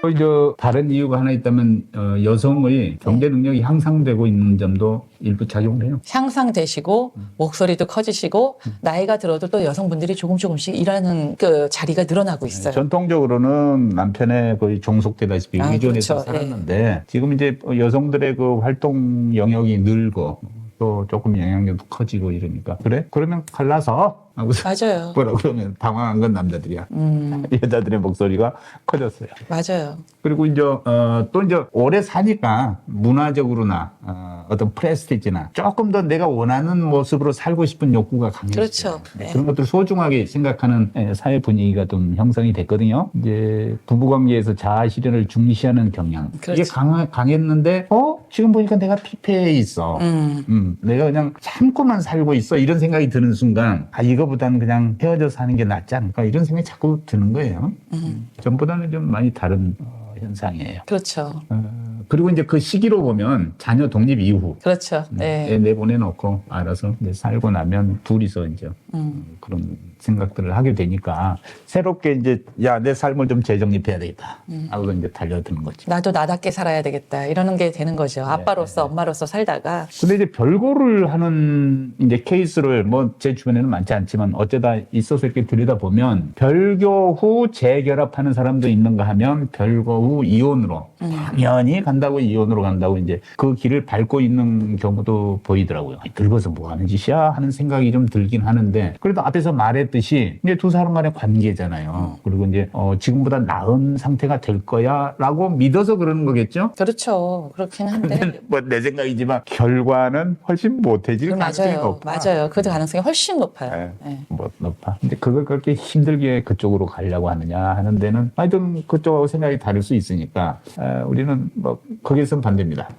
이제 다른 이유가 하나 있다면 여성의 경제 능력이 향상되고 있는 점도 일부 작용을 해요. 향상되시고 목소리도 커지시고 나이가 들어도 또 여성분들이 조금씩 일하는 그 자리가 늘어나고 있어요. 전통적으로는 남편에 거의 종속되다시피 의존해서 그렇죠. 살았는데 지금 이제 여성들의 그 활동 영역이 늘고 또 조금 영향력도 커지고 이러니까 그래? 그러면 갈라서 하고 맞아요. 뭐라 그러면 당황한 건 남자들이야. 여자들의 목소리가 커졌어요. 맞아요. 그리고 이제 또 이제 오래 사니까 문화적으로나 어떤 프레스티지나 조금 더 내가 원하는 모습으로 살고 싶은 욕구가 강해졌어요. 그렇죠. 네. 그런 것들 소중하게 생각하는 사회 분위기가 좀 형성이 됐거든요. 이제 부부관계에서 자아 실현을 중시하는 경향 그렇죠. 이게 강했는데 지금 보니까 내가 피폐해 있어. 내가 그냥 참고만 살고 있어. 이런 생각이 드는 순간 이거보다는 그냥 헤어져 사는 게 낫지 않을까 이런 생각이 자꾸 드는 거예요. 전보다는 좀 많이 다른 현상이에요. 그렇죠. 그리고 이제 그 시기로 보면 자녀 독립 이후 그렇죠. 네. 애 내보내놓고 알아서 이제 살고 나면 둘이서 이제 그런 생각들을 하게 되니까 새롭게 이제 야, 내 삶을 좀 재정립해야 되겠다 하고 이제 달려드는 거죠. 나도 나답게 살아야 되겠다 이러는 게 되는 거죠. 아빠로서 엄마로서 살다가. 근데 이제 별거를 하는 이제 케이스를 뭐 제 주변에는 많지 않지만 어쩌다 있어서 이렇게 들여다보면 별거 후 재결합하는 사람도 있는가 하면 별거 후 이혼으로 당연히 간다고 이혼으로 간다고 이제 그 길을 밟고 있는 경우도 보이더라고요. 늙어서 뭐 하는 짓이야 하는 생각이 좀 들긴 하는데 그래도 앞에서 말했듯이 이제 두 사람 간의 관계잖아요. 그리고 이제 지금보다 나은 상태가 될 거야라고 믿어서 그러는 거겠죠? 그렇죠. 그렇긴 한데. 뭐 내 생각이지만 결과는 훨씬 못해질 가능성이 맞아요. 높아. 맞아요. 그 가능성이 훨씬 높아요. 네. 네. 뭐 높아. 근데 그걸 그렇게 힘들게 그쪽으로 가려고 하느냐 하는 데는 하여튼 그쪽하고 생각이 다를 수 있으니까 우리는 뭐 거기서는 반대입니다.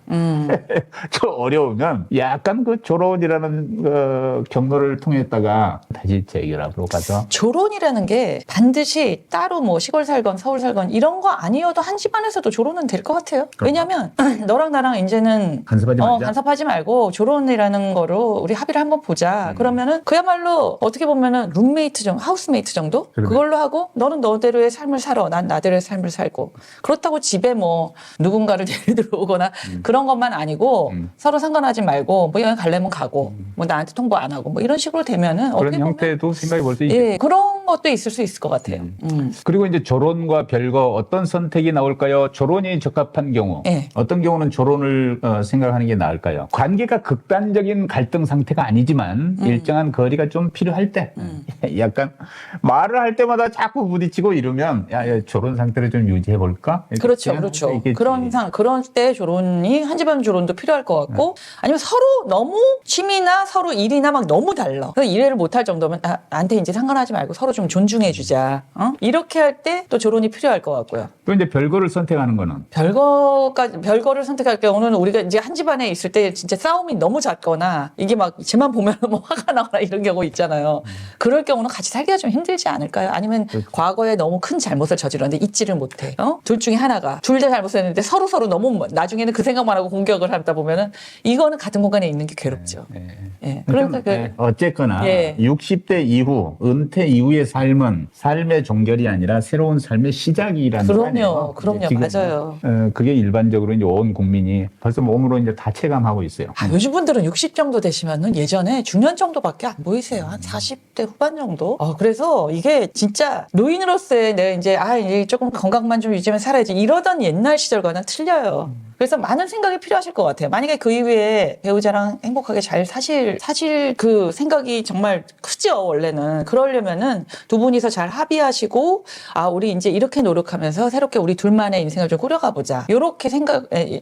저 어려우면 약간 그 조론이라는 그 경로를 통했다가 다시 재결합으로 가서 조론이라는 게 반드시 따로 뭐 시골 살건 서울 살건 이런 거 아니어도 한 집안에서도 조론은 될 것 같아요. 왜냐면 너랑 나랑 이제는 간섭하지 말자. 간섭하지 말고 조론이라는 거로 우리 합의를 한번 보자. 그러면은 그야말로 어떻게 보면은 룸메이트 정도, 하우스메이트 정도? 그러네. 그걸로 하고 너는 너대로의 삶을 살아. 난 나대로의 삶을 살고. 그렇다고 집에 뭐 누군가를 데리러 오거나 그런 것만 아니고 서로 상관하지 말고 뭐 여행 가려면 가고 뭐 나한테 통보 안 하고 뭐 이런 식으로 되면은 그런 어떻게 보면 형태도 생각해 볼 수 있죠. 예, 그런 것도 있을 수 있을 것 같아요. 그리고 이제 조론과 별거 어떤 선택이 나올까요? 조론이 적합한 경우 예. 어떤 경우는 조론을 생각하는 게 나을까요? 관계가 극단적인 갈등 상태가 아니지만 일정한 거리가 좀 필요할 때 약간 말을 할 때마다 자꾸 부딪히고 이러면 야, 조론 상태를 좀 유지해 볼까? 그렇죠, 그렇죠. 그런 때 조론이 한 집안 조론도 필요할 것 같고, 아니면 서로 너무 취미나 서로 일이나 막 너무 달라. 그래서 이해를 못할 정도면 나한테 이제 상관하지 말고 서로 좀 존중해주자. 이렇게 할 때 또 조론이 필요할 것 같고요. 또 이제 별거를 선택하는 거는 별거를 선택할 경우는 우리가 이제 한 집안에 있을 때 진짜 싸움이 너무 잦거나 이게 막 쟤만 보면 뭐 화가 나거나 이런 경우 있잖아요. 그럴 경우는 같이 살기가 좀 힘들지 않을까요? 아니면 과거에 너무 큰 잘못을 저질렀는데 잊지를 못해. 둘 중에 하나가 둘 다 잘못했는데 서로 너무 나중에는 그 생각만 하고 공격을 하다 보면은 이거는 같은 공간에 있는 게 괴롭죠. 예. 그러니까 어쨌거나 예. 60대 이후 은퇴 이후의 삶은 삶의 종결이 아니라 새로운 삶의 시작이라는 거 아니에요? 그럼요. 지금, 맞아요. 그게 일반적으로 이제 온 국민이 벌써 몸으로 이제 다 체감하고 있어요. 요즘 분들은 60 정도 되시면은 예전에 중년 정도밖에 안 보이세요. 한 40대 후반 정도. 그래서 이게 진짜 노인으로서의 내가 이제 조금 건강만 좀 유지하면 살아야지 이러던 옛날 시절과는 틀려요. 그래서 많은 생각이 필요하실 것 같아요. 만약에 그 이후에 배우자랑 행복하게 잘 사실 그 생각이 정말 크죠, 원래는. 그러려면은 두 분이서 잘 합의하시고, 우리 이제 이렇게 노력하면서 새롭게 우리 둘만의 인생을 좀 꾸려가 보자. 요렇게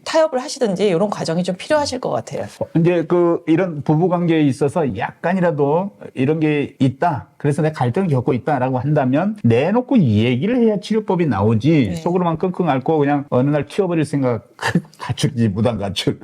타협을 하시든지 이런 과정이 좀 필요하실 것 같아요. 이제 이런 부부 관계에 있어서 약간이라도 이런 게 있다. 그래서 내가 갈등을 겪고 있다라고 한다면 내놓고 얘기를 해야 치료법이 나오지. 네. 속으로만 끙끙 앓고 그냥 어느 날 튀어버릴 생각 가출이지 무단 가출.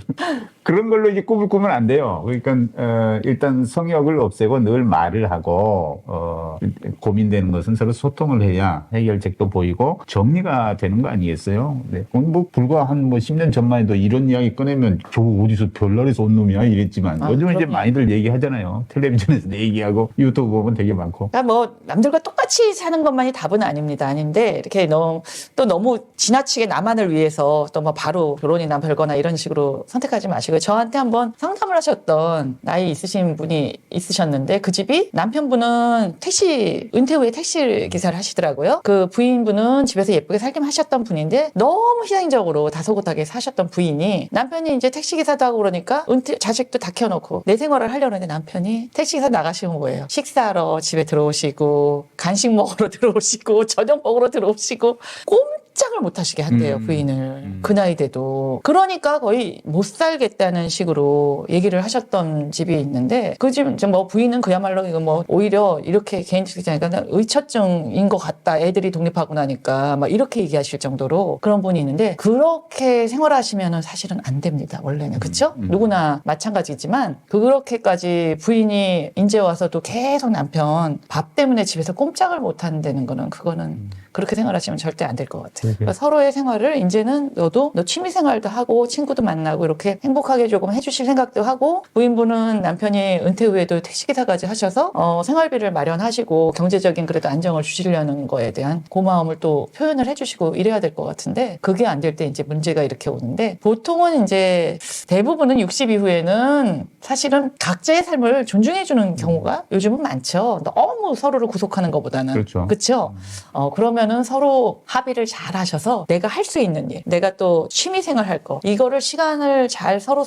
그런 걸로 이제 꿈을 꾸면 안 돼요. 그러니까 일단 성역을 없애고 늘 말을 하고 고민되는 것은 서로 소통을 해야 해결책도 보이고 정리가 되는 거 아니겠어요? 네. 뭐 불과 한 10년 전만 해도 이런 이야기 꺼내면 저거 어디서 별나라에서 온 놈이야 이랬지만 요즘 이제 많이들 얘기하잖아요. 텔레비전에서 얘기하고 유튜브 보면 되게 많고. 그러니까 뭐 남들과 똑같이 사는 것만이 답은 아닌데 이렇게 너무 지나치게 나만을 위해서 또 뭐 바로 결혼이나 별거나 이런 식으로 선택하지 마시고 저한테 한번 상담을 하셨던 나이 있으신 분이 있으셨는데 그 집이 남편분은 은퇴 후에 택시 기사를 하시더라고요. 그 부인분은 집에서 예쁘게 살기만 하셨던 분인데 너무 희생적으로 다소곳하게 사셨던 부인이 남편이 이제 택시 기사도 하고 그러니까 자식도 다 키워놓고 내 생활을 하려는데 남편이 택시 기사 나가시는 거예요. 식사하러 집에 들어오시고 간식 먹으러 들어오시고 저녁 먹으러 들어오시고 꼼짝을 못 하시게 한대요, 부인을. 그 나이 돼도. 그러니까 거의 못 살겠다는 식으로 얘기를 하셨던 집이 있는데, 그 집, 뭐, 부인은 그야말로 이거 뭐, 오히려 이렇게 개인적이니까 의처증인 것 같다. 애들이 독립하고 나니까. 막 이렇게 얘기하실 정도로 그런 분이 있는데, 그렇게 생활하시면은 사실은 안 됩니다, 원래는. 그쵸? 누구나 마찬가지지만, 그렇게까지 부인이 이제 와서도 계속 남편 밥 때문에 집에서 꼼짝을 못 한다는 거는, 그거는 그렇게 생활하시면 절대 안 될 것 같아요. 그러니까 서로의 생활을 이제는 너 취미 생활도 하고 친구도 만나고 이렇게 행복하게 조금 해주실 생각도 하고 부인분은 남편이 은퇴 후에도 택시기사까지 하셔서 생활비를 마련하시고 경제적인 그래도 안정을 주시려는 거에 대한 고마움을 또 표현을 해주시고 이래야 될 것 같은데 그게 안 될 때 이제 문제가 이렇게 오는데 보통은 이제 대부분은 60 이후에는 사실은 각자의 삶을 존중해주는 경우가 요즘은 많죠. 너무 서로를 구속하는 것보다는. 그렇죠. 그렇죠. 그러면은 서로 합의를 잘 하셔서 내가 할 수 있는 일, 내가 또 취미 생활 할 거, 이거를 시간을 잘 서로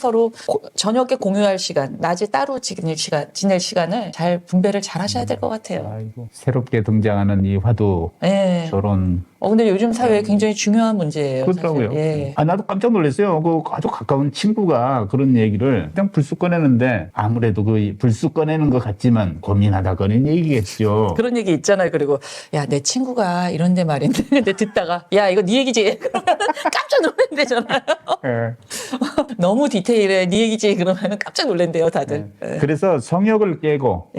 저녁에 공유할 시간, 낮에 따로 지낼 시간을 잘 분배를 잘 하셔야 될 것 같아요. 아이고, 새롭게 등장하는 이 화두, 네. 결혼. 근데 요즘 사회에 굉장히 중요한 문제예요. 그렇더라고요. 사실. 예. 나도 깜짝 놀랐어요. 그 아주 가까운 친구가 그런 얘기를 그냥 불쑥 꺼내는데 아무래도 그 불쑥 꺼내는 것 같지만 고민하다 꺼낸 얘기겠죠. 그런 얘기 있잖아요. 그리고 야, 내 친구가 이런데 말인데 근데 듣다가 야, 이거 네 얘기지. 그러면 깜짝 놀란대잖아요. 예. 너무 디테일해. 네 얘기지. 그러면 깜짝 놀란대요, 다들. 예. 그래서 성역을 깨고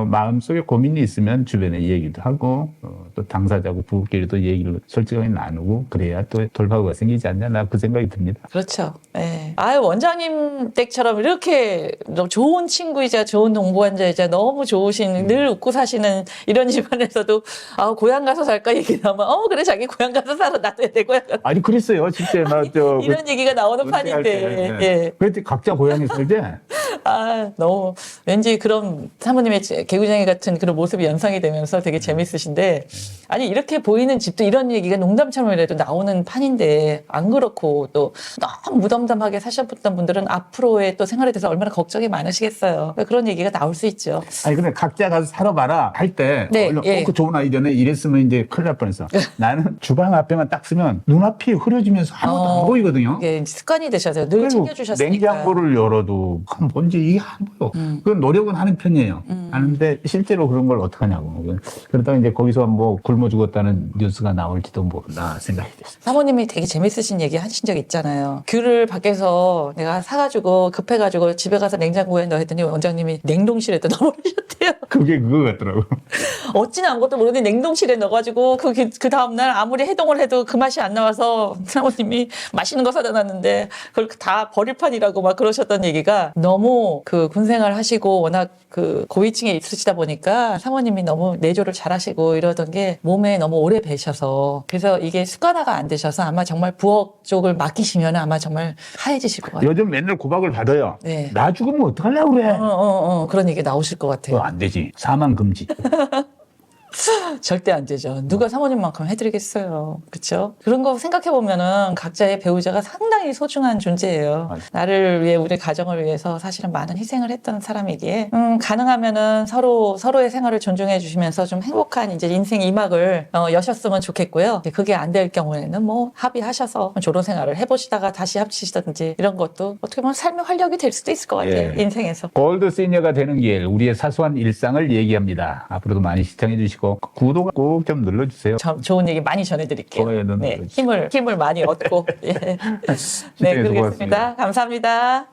마음속에 고민이 있으면 주변에 얘기도 하고 또 당사자고 부부끼리도 얘기를 솔직하게 나누고 그래야 또 돌파구가 생기지 않냐 나 그 생각이 듭니다. 그렇죠. 예. 원장님 댁처럼 이렇게 너무 좋은 친구이자 좋은 동반자이자 너무 좋으신 늘 웃고 사시는 이런 집안에서도 고향 가서 살까 얘기 나오면 그래 자기 고향 가서 살아 나도 내 고향 가서 아니 그랬어요. 진짜 이런 얘기가 나오는 판인데. 예. 그랬더니 각자 고향에 살대. 너무 왠지 그런 사모님의 개구쟁이 같은 그런 모습이 연상이 되면서 되게 재밌으신데 아니 이렇게 보이는 집도 이런 얘기가 농담처럼이라도 나오는 판인데 안 그렇고 또 너무 무덤덤하게 사셨던 분들은 앞으로의 또 생활에 대해서 얼마나 걱정이 많으시겠어요. 그러니까 그런 얘기가 나올 수 있죠. 아니 근데 각자 가서 살아봐라 할 때 네, 그 좋은 아이디어네 이랬으면 이제 큰일 날 뻔했어. 나는 주방 앞에만 딱 쓰면 눈앞이 흐려지면서 아무것도 안 보이거든요. 이게 습관이 되셔서 늘 챙겨주셨으니까. 냉장고를 열어도 뭔지 이게 안 보여. 그건 노력은 하는 편이에요. 하는데 실제로 그런 걸 어떡하냐고. 그러다가 이제 거기서 뭐 굶어 죽었다는 뉴스가 나올지도 모른다 생각이 됐어요. 사모님이 되게 재밌으신 얘기 하신 적 있잖아요. 귤을 밖에서 내가 사가지고 급해가지고 집에 가서 냉장고에 넣어 했더니 원장님이 냉동실에다 넣어버리셨대요. 그게 그거 같더라고. 어찌나 아무것도 모르는데 냉동실에 넣어가지고 그 다음날 아무리 해동을 해도 그 맛이 안 나와서 사모님이 맛있는 거 사다 놨는데 그걸 다 버릴 판이라고 막 그러셨던 얘기가 너무 그 군생활 하시고 워낙 그 고위층에 있으시다 보니까 사모님이 너무 내조를 잘 하시고 이러던 게 몸에 너무 오래 배셔서 그래서 이게 습관화가 안 되셔서 아마 정말 부엌 쪽을 맡기시면 아마 정말 하얘지실 것 같아요. 요즘 맨날 구박을 받아요. 네. 나 죽으면 어떡하려고 그래. 그런 얘기 나오실 것 같아요. 안 되지. 사망 금지. 절대 안 되죠. 누가 사모님만큼 해드리겠어요. 그렇죠? 그런 거 생각해보면은 각자의 배우자가 상당히 소중한 존재예요. 맞아요. 나를 위해 우리 가정을 위해서 사실은 많은 희생을 했던 사람이기에 가능하면은 서로의 생활을 존중해 주시면서 좀 행복한 이제 인생 2막을 여셨으면 좋겠고요. 그게 안 될 경우에는 뭐 합의하셔서 결혼 생활을 해보시다가 다시 합치시든지 이런 것도 어떻게 보면 삶의 활력이 될 수도 있을 것 같아요. 예. 인생에서. 골드 시니어가 되는 길, 우리의 사소한 일상을 얘기합니다. 앞으로도 많이 시청해 주시고 구독 꼭 좀 눌러주세요. 좋은 얘기 많이 전해드릴게요. 좋아요는 네, 눌러주세요. 힘을 많이 얻고. 예. 네, 시청해서 그러겠습니다. 고맙습니다. 감사합니다.